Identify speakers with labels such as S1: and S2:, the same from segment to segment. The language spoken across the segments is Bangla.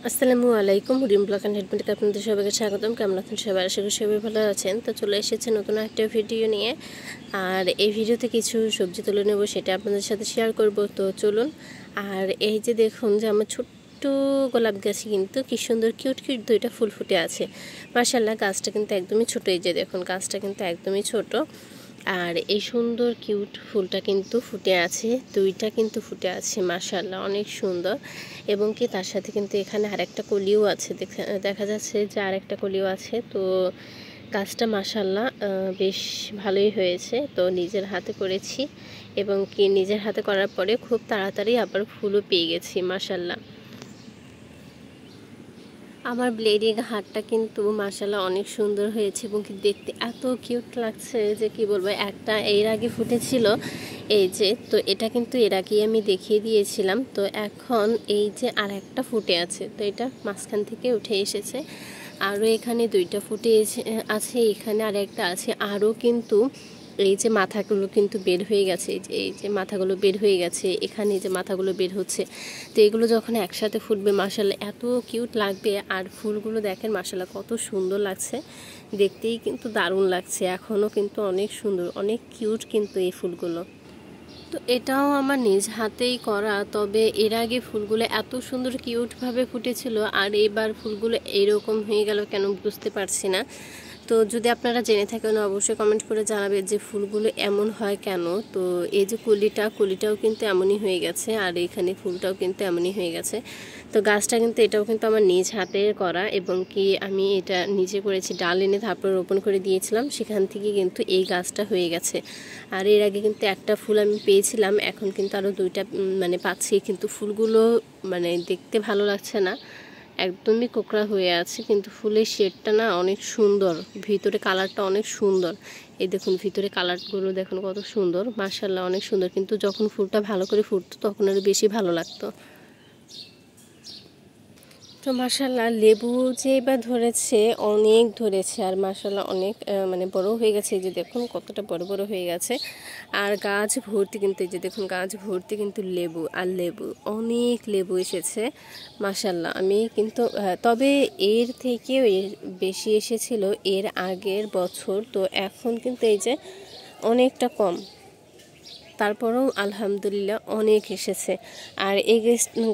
S1: আসসালামু আলাইকুম। রিম ব্লগ অ্যান্ড হেডমেন্টে আপনাদের সবাইকে স্বাগতম। কেমন আছেন সবাই? আশা করি সবাই ভালো আছেন। তো চলে এসেছে নতুন একটা ভিডিও নিয়ে। আর এই ভিডিওতে কিছু সবজি তুলে নেব, সেটা আপনাদের সাথে শেয়ার করব। তো চলুন। আর এই যে দেখুন যে আমার ছোট্ট গোলাপ গাছে কিন্তু কি সুন্দর কিউট কিউট দুইটা ফুল ফুটে আছে। মাশাআল্লাহ, গাছটা কিন্তু একদমই ছোট। এই যে দেখুন গাছটা কিন্তু একদমই ছোট। আর এই সুন্দর কিউট ফুলটা কিন্তু ফুটে আছে, দুইটা কিন্তু ফুটে আছে। মাশাআল্লাহ, অনেক সুন্দর। এবং কি তার সাথে কিন্তু এখানে আরেকটা কলিও আছে, দেখা যাচ্ছে যে আরেকটা কলিও আছে। তো গাছটা মাশাআল্লাহ বেশ ভালোই হয়েছে। তো নিজের হাতে করেছি এবং কি নিজের হাতে করার পরে খুব তাড়াতাড়ি আবার ফুলও পেয়ে গেছি। মাশাআল্লাহ, আমার ব্লেডিং হারটা কিন্তু মাশাআল্লাহ অনেক সুন্দর হয়েছে এবং কি দেখতে এত কিউট লাগছে যে কি বলবো। একটা এর আগে ফুটেছিল, এই যে, তো এটা কিন্তু এর আগেই আমি দেখিয়ে দিয়েছিলাম। তো এখন এই যে আর একটা ফুটে আছে, তো এটা মাঝখান থেকে উঠে এসেছে। আরও এখানে দুইটা ফুটে আছে, এখানে আর একটা আছে। আরও কিন্তু এই যে মাথাগুলো কিন্তু বের হয়ে গেছে, এই যে মাথাগুলো বের হয়ে গেছে, এখানে যে মাথাগুলো বের হচ্ছে। তো এগুলো যখন একসাথে ফুটবে মাশাআল্লাহ এত কিউট লাগবে। আর ফুলগুলো দেখেন মাশাআল্লাহ কত সুন্দর লাগছে, দেখতেই কিন্তু দারুণ লাগছে। এখনও কিন্তু অনেক সুন্দর, অনেক কিউট কিন্তু এই ফুলগুলো। তো এটাও আমার নিজ হাতেই করা, তবে এর আগে ফুলগুলো এত সুন্দর কিউটভাবে ফুটেছিল, আর এবার ফুলগুলো এরকম হয়ে গেল কেন বুঝতে পারছি না। তো যদি আপনারা জেনে থাকেন অবশ্যই কমেন্ট করে জানাবেন যে ফুলগুলো এমন হয় কেন। তো এই যে কলিটাও কিন্তু এমনই হয়ে গেছে, আর এখানে ফুলটাও কিন্তু এমনই হয়ে গেছে। তো গাছটা কিন্তু এটাও কিন্তু আমার নিজ হাতে করা, এবং কি আমি এটা নিজে করেছি। ডাল এনে তারপর রোপণ করে দিয়েছিলাম, সেখান থেকে কিন্তু এই গাছটা হয়ে গেছে। আর এর আগে কিন্তু একটা ফুল আমি পেয়েছিলাম, এখন কিন্তু আরও দুইটা মানে পাচ্ছি। কিন্তু ফুলগুলো মানে দেখতে ভালো লাগছে না, একদমই কোকড়া হয়ে আছে। কিন্তু ফুলের শেডটা না অনেক সুন্দর, ভিতরে কালারটা অনেক সুন্দর। এই দেখুন ভিতরে কালারগুলো দেখুন কত সুন্দর, মাশাআল্লাহ অনেক সুন্দর। কিন্তু যখন ফুলটা ভালো করে ফুটতো তখন আরও বেশি ভালো লাগতো। তো মাশাআল্লাহ লেবু যে এবার ধরেছে, অনেক ধরেছে। আর মাশাআল্লাহ অনেক মানে বড় হয়ে গেছে। এই যে দেখুন কতটা বড় বড় হয়ে গেছে। আর গাছ ভর্তি কিন্তু, এই যে দেখুন গাছ ভর্তি কিন্তু লেবু আর লেবু, অনেক লেবু এসেছে মাশাআল্লাহ। আমি কিন্তু তবে এর থেকেও বেশি এসেছিল এর আগের বছর। তো এখন কিন্তু এই যে অনেকটা কম, তারপরেও আলহামদুলিল্লাহ অনেক এসেছে। আর এই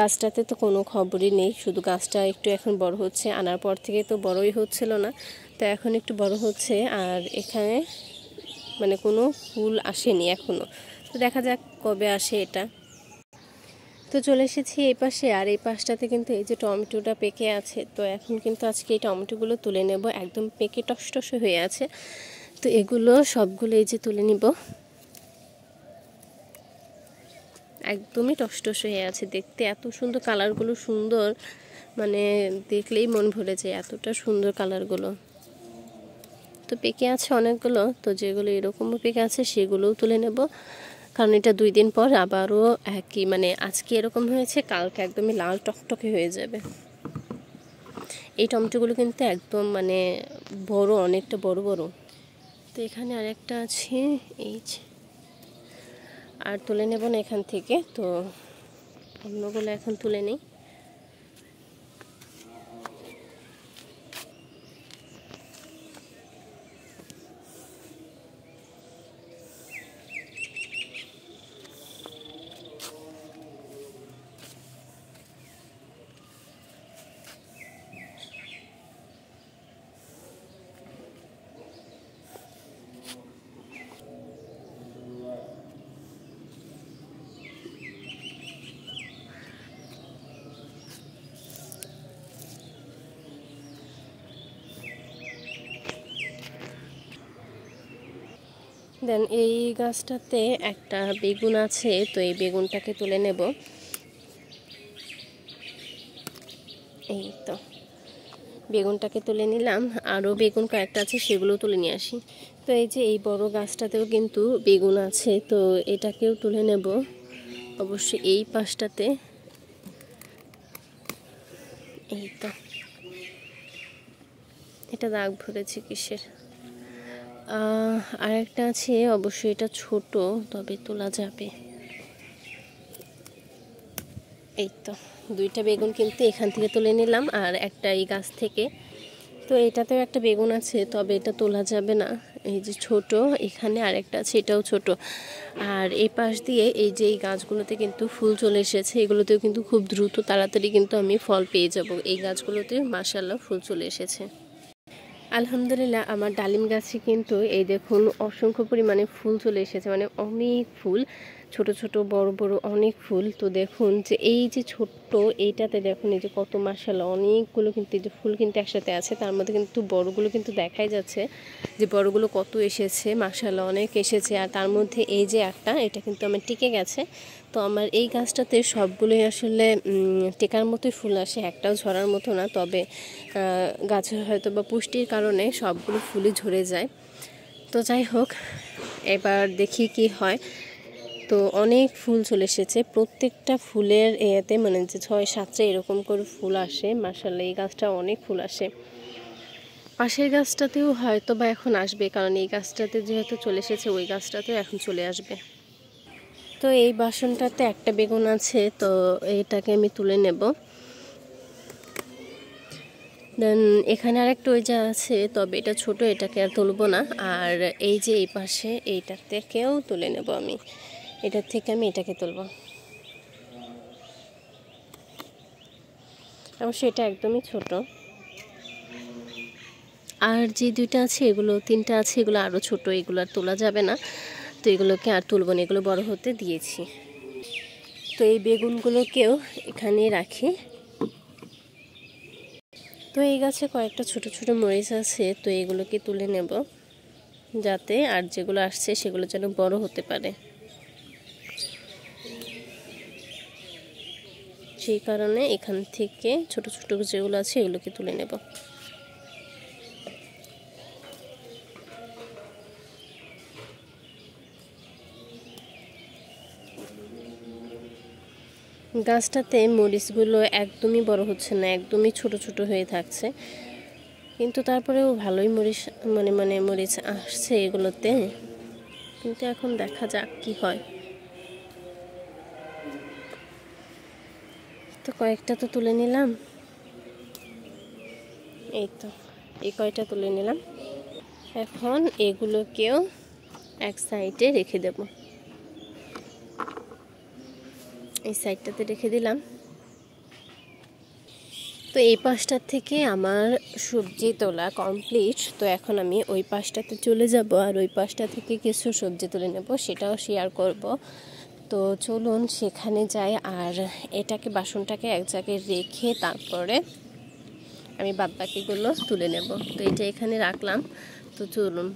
S1: গাছটাতে তো কোনো খবরই নেই, শুধু গাছটা একটু এখন বড় হচ্ছে। আনার পর থেকে তো বড়ই হচ্ছিল না, তো এখন একটু বড় হচ্ছে। আর এখানে মানে কোনো ফুল আসেনি এখনও, তো দেখা যাক কবে আসে এটা। তো চলে এসেছি এই পাশে, আর এই পাশটাতে কিন্তু এই যে টমেটোটা পেকে আছে। তো এখন কিন্তু আজকে এই টমেটোগুলো তুলে নেব, একদম পেকে টসটস হয়ে আছে। তো এগুলো সবগুলো এই যে তুলে নিব, একদমই টসটস হয়ে আছে। দেখতে এত সুন্দর, কালারগুলো সুন্দর, মানে দেখলেই মন ভরে যায়, এতটা সুন্দর কালারগুলো। তো পেকে আছে অনেকগুলো, তো যেগুলো এরকমও পেকে আছে সেগুলোও তুলে নেব, কারণ এটা 2 দিন পর আবারও একই, মানে আজকে এরকম হয়েছে, কালকে একদমই লাল টকটকে হয়ে যাবে। এই টমেটোগুলো কিন্তু একদম মানে বড়, অনেকটা বড় বড়। তো এখানে আরেকটা আছে, এই আর তুলে নেব না এখান থেকে। তো অন্যগুলো এখন তুলে নিই। দেন এই গাছটাতে একটা বেগুন আছে, তো এই বেগুনটাকে তুলে নেব। এই তো বেগুনটাকে তুলে নিলাম, আরও বেগুন কয়েকটা আছে সেগুলো তুলে নিয়ে আসি। তো এই যে এই বড় গাছটাতেও কিন্তু বেগুন আছে, তো এটাকেও তুলে নেব অবশ্যই এই পাশটাতে। এই তো এটা দাগ ভরেছে কিসের, আর একটা আছে অবশ্যই, এটা ছোট তবে তোলা যাবে। এই তো দুইটা বেগুন কিন্তু এখান থেকে তুলে নিলাম আর একটা এই গাছ থেকে। তো এটাতেও একটা বেগুন আছে, তবে এটা তোলা যাবে না, এই যে ছোট, এখানে আরেকটা আছে, এটাও ছোট। আর এই পাশ দিয়ে এই যে এই গাছগুলোতে কিন্তু ফুল চলে এসেছে, এগুলোতেও কিন্তু খুব দ্রুত তাড়াতাড়ি কিন্তু আমি ফল পেয়ে যাব। এই গাছগুলোতে মাশাআল্লাহ ফুল চলে এসেছে। আলহামদুলিল্লাহ আমার ডালিম গাছে কিন্তু এই দেখুন অসংখ্য পরিমাণে ফুল চলে এসেছে, মানে অনেক ফুল, ছোট ছোট বড় বড় অনেক ফুল। তো দেখুন যে এই যে ছোট্ট এইটাতে দেখুন এই যে কত মাশাআল্লাহ অনেকগুলো কিন্তু এই যে ফুল কিন্তু একসাথে আছে, তার মধ্যে কিন্তু বড়গুলো কিন্তু দেখাই যাচ্ছে যে বড়গুলো কত এসেছে, মাশাআল্লাহ অনেক এসেছে। আর তার মধ্যে এই যে একটা, এটা কিন্তু আমার টিকে গেছে। তো আমার এই গাছটাতে সবগুলোই আসলে টেকার মতোই ফুল আসে, একটাও ঝরার মতো না। তবে গাছের হয়তো বা পুষ্টির কারণে সবগুলো ফুলই ঝরে যায়। তো যাই হোক, এবার দেখি কি হয়। তো অনেক ফুল চলে এসেছে, প্রত্যেকটা ফুলের এতে মানে যে 6-7টা এরকম করে ফুল আসে। মাশাআল্লাহ এই গাছটা অনেক ফুল আসে। পাশের গাছটাতেও হয়তো বা এখন আসবে, কারণ এই গাছটাতে যেহেতু চলে এসেছে ওই গাছটাতেও এখন চলে আসবে। তো এই বাসনটাতে একটা বেগুন আছে, তো এটাকে আমি তুলে নেব। দেন এখানে আরেকটা ওই যে আছে, তবে এটা ছোট, এটাকে আর তুলব না। আর এই যে এই পাশে এইটার থেকেও তুলে নেব আমি, এটার থেকে আমি এটাকে তুলব। অবশ্য এটা একদমই ছোট। আর যে দুইটা আছে, এগুলো 3টা আছে, এগুলো আরও ছোট, এগুলো আর তোলা যাবে না। তো এগুলোকে আর তুলব না, এগুলো বড় হতে দিয়েছি। তো এই বেগুনগুলোকেও এখানে রাখি। তো এই গাছে কয়েকটা ছোট ছোট মরিচ আছে, তো এগুলোকে তুলে নেব, যাতে আর যেগুলো আসছে সেগুলো যেন বড় হতে পারে, সেই কারণে এখান থেকে ছোট ছোট যেগুলো আছে এগুলোকে তুলে নেব। গাছটাতে মরিচগুলো একদমই বড় হচ্ছে না, একদমই ছোট ছোট হয়ে থাকছে, কিন্তু তারপরেও ভালোই মরিচ মরিচ আসছে এগুলোতে। কিন্তু এখন দেখা যাক কি হয়। তো কয়েকটা তো তুলে নিলাম, এই তো এই কয়টা তুলে নিলাম। এখন এগুলোকেও এক সাইডে রেখে দেব, এই সাইডটাতে রেখে দিলাম। তো এই পাশটা থেকে আমার সবজি তোলা কমপ্লিট। তো এখন আমি ওই পাশটাতে চলে যাব, আর ওই পাশটা থেকে কিছু সবজি তুলে নেব, সেটাও শেয়ার করব। তো চলুন সেখানে যাই, আর এটাকে বাসনটাকে এক জায়গায় রেখে তারপরে আমি বাদবাকিগুলো তুলে নেব। তো এটা এখানে রাখলাম। তো চলুন,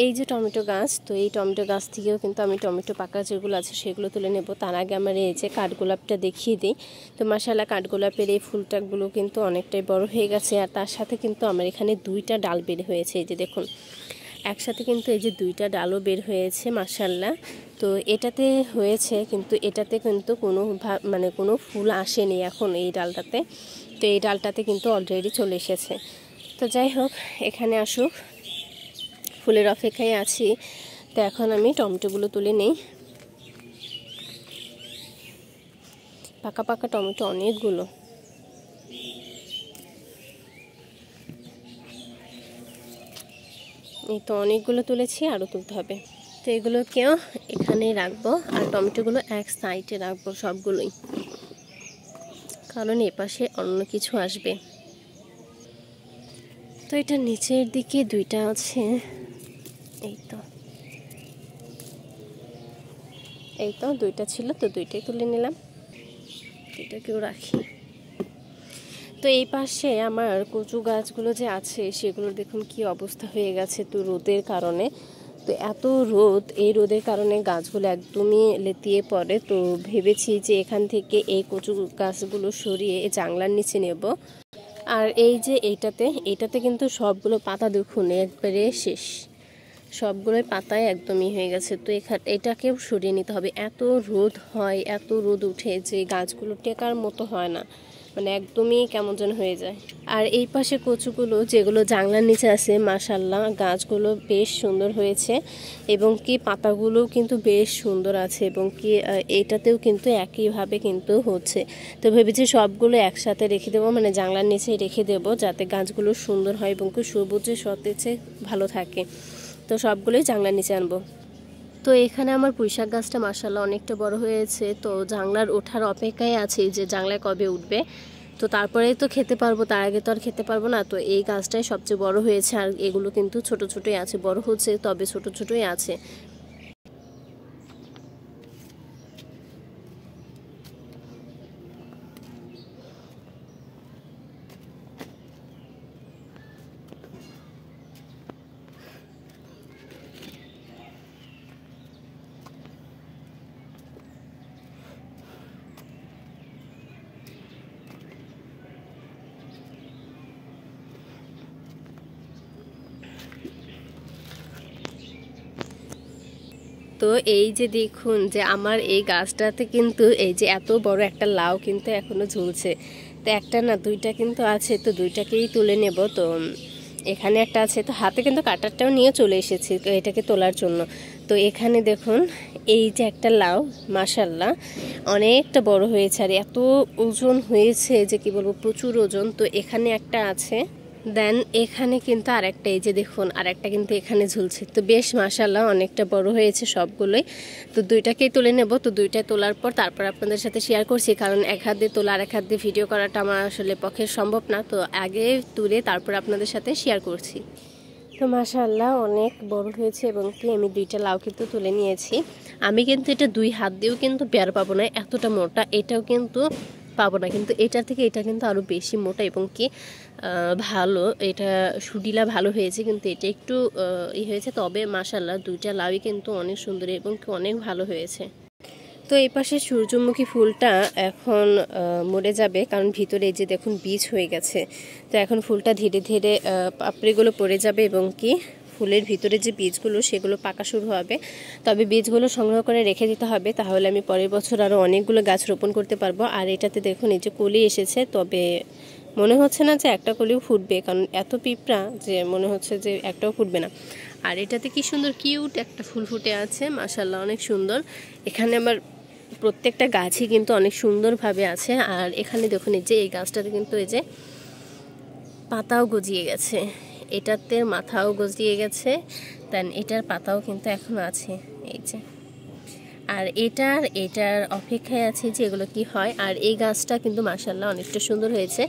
S1: এই যে টমেটো গাছ, তো এই টমেটো গাছ থেকেও কিন্তু আমি টমেটো পাকা যেগুলো আছে সেগুলো তুলে নেব। তার আগে আমার এই যে কাঠগোলাপটা দেখিয়ে দিই। তো মাশাআল্লাহ কাঠগোলাপের এই ফুলটাগুলো কিন্তু অনেকটাই বড় হয়ে গেছে, আর তার সাথে কিন্তু আমার এখানে 2টা ডাল বের হয়েছে, এই যে দেখুন একসাথে কিন্তু এই যে 2টা ডালও বের হয়েছে মাশাআল্লাহ। তো এটাতে হয়েছে, কিন্তু এটাতে কিন্তু কোনো ফুল আসেনি এখন এই ডালটাতে। তো এই ডালটাতে কিন্তু অলরেডি চলে এসেছে। তো যাই হোক, এখানে আসুক, ফুলের অপেক্ষায় আছি। তো এখন আমি টমেটোগুলো তুলে নেই, পাকা পাকা টমেটো অনেকগুলো। এই তো অনেকগুলো তুলেছি, আরও তুলতে হবে। তো এগুলোকেও এখানে রাখবো, আর টমেটোগুলো এক সাইডে রাখবো সবগুলোই, কারণ এপাশে অন্য কিছু আসবে। তো এটা নিচের দিকে 2টা আছে, এই তো 2টা ছিল, তো 2টাই তুলে নিলাম, এটাকেও রাখি। তো এই পাশে আমার কচু গাছগুলো যে আছে সেগুলোর দেখুন কি অবস্থা হয়ে গেছে, তো রোদের কারণে। তো এত রোদ, এই রোদের কারণে গাছগুলো একদমই লেতিয়ে পড়ে। তো ভেবেছি যে এখান থেকে এই কচু গাছগুলো সরিয়ে জানলার নিচে নেব। আর এই যে এইটাতে কিন্তু সবগুলো পাতা দেখুন একবারে শেষ, সবগুলোই পাতায় একদমই হয়ে গেছে। তো এটাকেও সরিয়ে নিতে হবে, এত রোদ হয়, এত রোদ উঠে যে গাছগুলো টেকার মতো হয় না। মানে একদমই কেমন যেন হয়ে যায়। আর এই পাশে কচুগুলো যেগুলো জানলার নিচে আছে, মাশাআল্লাহ গাছগুলো বেশ সুন্দর হয়েছে এবং কি পাতাগুলো কিন্তু বেশ সুন্দর আছে এবং কি এইটাতেও কিন্তু একইভাবে কিন্তু হচ্ছে। তো ভেবেছি সবগুলো একসাথে রেখে দেবো, মানে জানলার নিচে রেখে দেবো, যাতে গাছগুলো সুন্দর হয় এবং কি সবুজে সতেজে ভালো থাকে। তো সবগুলোই জানলার নিচে আনবো। তো এখানে আমার পুঁইশাক গাছটা মাশাআল্লাহ অনেকটা বড় হয়েছে, তো জানলার ওঠার অপেক্ষায় আছি যে জানলায় কবে উঠবে। তো তারপরেই তো খেতে পারবো, তার আগে তো আর খেতে পারবো না। তো এই গাছটাই সবচেয়ে বড় হয়েছে, আর এগুলো কিন্তু ছোট ছোটই আছে, বড় হচ্ছে তবে ছোট ছোটই আছে। তো এই যে দেখুন যে আমার এই গাছটাতে কিন্তু এই যে এত বড় একটা লাউ কিন্তু এখনো ঝুলছে। তো একটা না দুইটা কিন্তু আছে, তো দুইটাকেই তুলে নেব। তো এখানে একটা আছে, তো হাতে কিন্তু কাটারটাও নিয়ে চলে এসেছি তো এটাকে তোলার জন্য। তো এখানে দেখুন এই যে একটা লাউ মাশাআল্লাহ অনেকটা বড় হয়েছে, আর এত ওজন হয়েছে যে কি বলবো, প্রচুর ওজন। তো এখানে একটা আছে, দেন এখানে কিন্তু আরেকটা, এই যে দেখুন আরেকটা কিন্তু এখানে ঝুলছে। তো বেশ মাশাআল্লাহ অনেকটা বড় হয়েছে সবগুলোই। তো দুইটাকেই তুলে নেব। তো দুইটা তোলার পর তারপর আপনাদের সাথে শেয়ার করছি, কারণ এক হাত দিয়ে তোলা আর এক হাত দিয়ে ভিডিও করাটা আমার আসলে পক্ষে সম্ভব না। তো আগে তুলে তারপর আপনাদের সাথে শেয়ার করছি। তো মাশাআল্লাহ অনেক বড় হয়েছে এবং কি আমি দুইটা লাউ কিন্তু তুলে নিয়েছি। আমি কিন্তু এটা দুই হাত দিয়েও কিন্তু বের পাবো না, এতটা মোটা। এটাও কিন্তু পাবো না, কিন্তু এটার থেকে এটা কিন্তু আরও বেশি মোটা এবং কি ভালো। এটা সুডিলা ভালো হয়েছে, কিন্তু এটা একটু হয়েছে। তবে মাশাআল্লাহ দুইটা লাউই কিন্তু অনেক সুন্দর এবং কি অনেক ভালো হয়েছে। তো এই পাশে সূর্যমুখী ফুলটা এখন মরে যাবে, কারণ ভিতরে এই যে দেখুন বীজ হয়ে গেছে। তো এখন ফুলটা ধীরে ধীরে পাপড়িগুলো পড়ে যাবে এবং কি ফুলের ভিতরে যে বীজগুলো সেগুলো পাকা শুরু হবে। তবে বীজগুলো সংগ্রহ করে রেখে দিতে হবে, তাহলে আমি পরের বছর আরও অনেকগুলো গাছ রোপণ করতে পারবো। আর এটাতে দেখুন এই যে কলি এসেছে, তবে মনে হচ্ছে না যে একটা কলিও ফুটবে, কারণ এত পিঁপড়া যে মনে হচ্ছে যে একটাও ফুটবে না। আর এটাতে কি সুন্দর কিউট একটা ফুল ফুটে আছে মাশাআল্লাহ অনেক সুন্দর। এখানে আমার প্রত্যেকটা গাছই কিন্তু অনেক সুন্দরভাবে আছে। আর এখানে দেখুন এই যে এই গাছটাতে কিন্তু এই যে পাতাও গজিয়ে গেছে, এটাতে মাথাও গজিয়ে গেছে, দেন এটার পাতাও কিন্তু এখনো আছে এই যে। আর এটার অপেক্ষায় আছে যে এগুলো কি হয়। আর এই গাছটা কিন্তু মাশাআল্লাহ অনেকটা সুন্দর হয়েছে।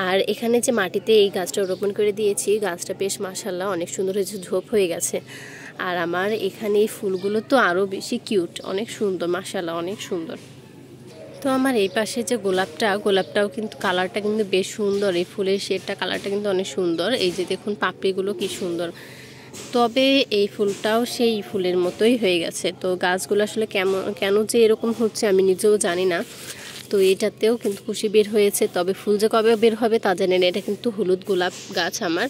S1: আর এখানে যে মাটিতে এই গাছটা রোপণ করে দিয়েছি, গাছটা বেশ মাশাআল্লাহ অনেক সুন্দর হয়েছে, ঝোপ হয়ে গেছে। আর আমার এখানে এই ফুলগুলো তো আরও বেশি কিউট, অনেক সুন্দর মাশাআল্লাহ অনেক সুন্দর। তো আমার এই পাশে যে গোলাপটাও কিন্তু কালারটা কিন্তু বেশ সুন্দর, এই ফুলের শেডটা কালারটা কিন্তু অনেক সুন্দর। এই যে দেখুন পাপড়িগুলো কি সুন্দর। তবে এই ফুলটাও সেই ফুলের মতোই হয়ে গেছে। তো গাছগুলো আসলে কেন যে এরকম হচ্ছে আমি নিজেও জানি না। তো এটাতেও কিন্তু কুশি বের হয়েছে, তবে ফুল যে কবে বের হবে তা জানি না। এটা কিন্তু হলুদ গোলাপ গাছ আমার।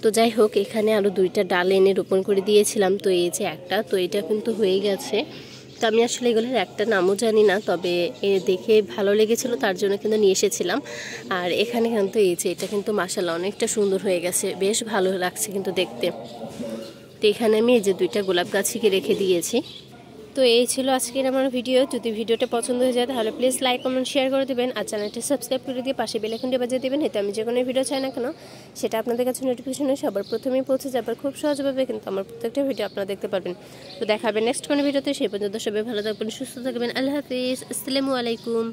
S1: তো যাই হোক, এখানে আরও দুইটা ডাল এনে রোপণ করে দিয়েছিলাম। তো এই যে একটা, তো এটা কিন্তু হয়ে গেছে। তো আমি আসলে এগুলোর একটা নামও জানি না, তবে দেখে ভালো লেগেছিল তার জন্য কিন্তু নিয়ে এসেছিলাম। আর এখানে কিন্তু এই যে এটা কিন্তু মাশাআল্লাহ অনেকটা সুন্দর হয়ে গেছে, বেশ ভালো লাগছে কিন্তু দেখতে। তো এখানে আমি এই যে দুইটা গোলাপ গাছকে রেখে দিয়েছি। তো এই ছিল আজকের আমার ভিডিও। যদি ভিডিওটা পছন্দ হয়ে যায় তাহলে প্লিজ লাইক কমেন্ট শেয়ার করে দেবেন, আর চ্যানেলটি সাবস্ক্রাইব করে দিয়ে পাশে বেল আইকনটি বাজিয়ে দেবেন, এতে আমি যে কোনো ভিডিও চাই না কেন সেটা আপনাদের কাছে নোটিফিকেশনে সবার প্রথমেই পৌঁছে যাবার খুব সহজভাবে কিন্তু আমার প্রত্যেকটা ভিডিও আপনারা দেখতে পারবেন। তো দেখা হবে নেক্সট কোনো ভিডিওতে, সেই পর্যন্ত সবাই ভালো থাকবেন, সুস্থ থাকবেন। আল্লাহ হাফিজ, আসসালামু আলাইকুম।